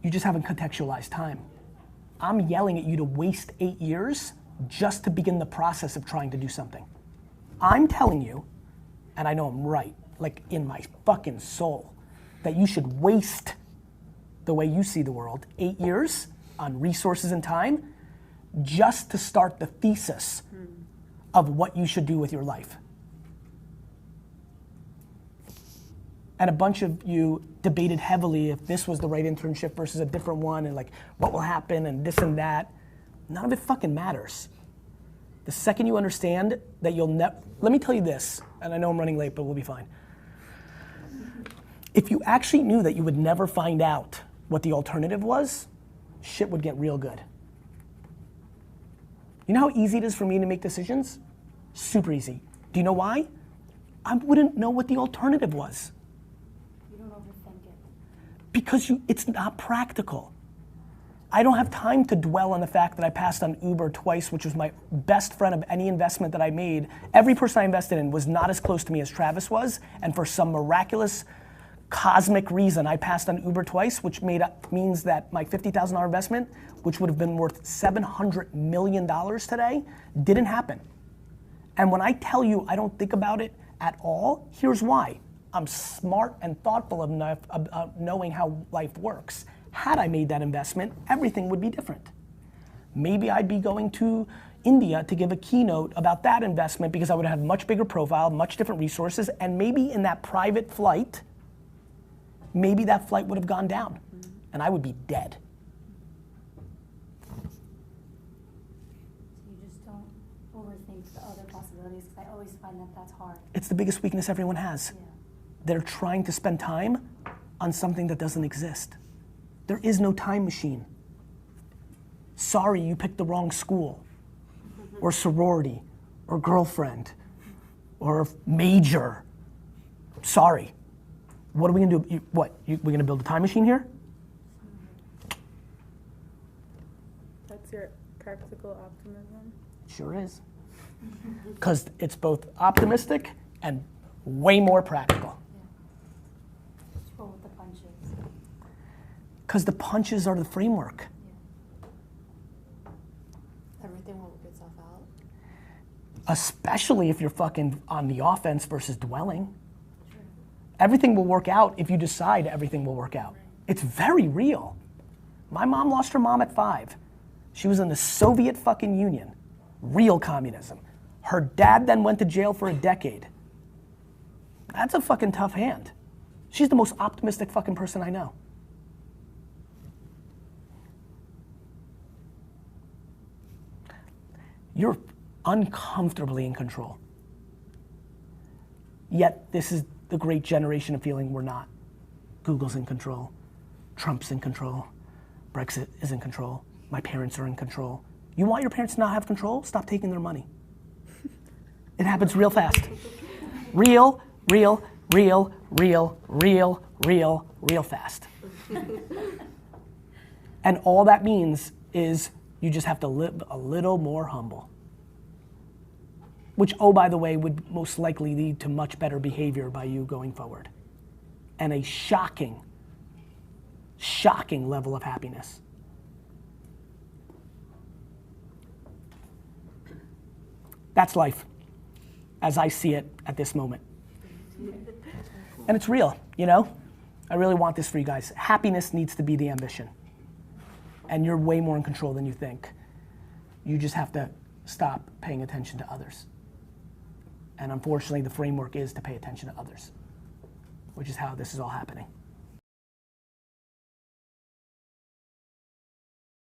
You just haven't contextualized time. I'm yelling at you to waste 8 years just to begin the process of trying to do something. I'm telling you, and I know I'm right, like in my fucking soul, that you should waste the way you see the world 8 years on resources and time just to start the thesis of what you should do with your life. And a bunch of you debated heavily if this was the right internship versus a different one and like what will happen and this and that. None of it fucking matters. The second you understand that you'll never, let me tell you this, and I know I'm running late, but we'll be fine. If you actually knew that you would never find out what the alternative was, shit would get real good. You know how easy it is for me to make decisions? Super easy. Do you know why? I wouldn't know what the alternative was. You don't overthink it. Because it's not practical. I don't have time to dwell on the fact that I passed on Uber twice, which was my best friend of any investment that I made. Every person I invested in was not as close to me as Travis was, and for some miraculous cosmic reason, I passed on Uber twice, which means that my $50,000 investment, which would have been worth $700 million today, didn't happen. And when I tell you I don't think about it at all, here's why. I'm smart and thoughtful enough about knowing how life works. Had I made that investment, everything would be different. Maybe I'd be going to India to give a keynote about that investment because I would have much bigger profile, much different resources, and maybe in that private flight, maybe that flight would have gone down and I would be dead. So you just don't overthink the other possibilities, because I always find that that's hard. It's the biggest weakness everyone has. Yeah. They're trying to spend time on something that doesn't exist. There is no time machine. Sorry, you picked the wrong school, or sorority, or girlfriend, or major. Sorry. What are we gonna do? We're gonna build a time machine here? That's your practical optimism? Sure is. Because it's both optimistic and way more practical. Yeah. Just roll with the punches. Because the punches are the framework. Everything will work itself out. Especially if you're fucking on the offense versus dwelling. Everything will work out if you decide everything will work out. It's very real. My mom lost her mom at 5. She was in the Soviet fucking Union. Real communism. Her dad then went to jail for a decade. That's a fucking tough hand. She's the most optimistic fucking person I know. You're uncomfortably in control. Yet this is the great generation of feeling we're not. Google's in control. Trump's in control. Brexit is in control. My parents are in control. You want your parents to not have control? Stop taking their money. It happens real fast. Real fast. And all that means is you just have to live a little more humble. Which, oh, by the way, would most likely lead to much better behavior by you going forward. And a shocking level of happiness. That's life, as I see it at this moment. And it's real, you know? I really want this for you guys. Happiness needs to be the ambition. And you're way more in control than you think. You just have to stop paying attention to others. And unfortunately, the framework is to pay attention to others, which is how this is all happening.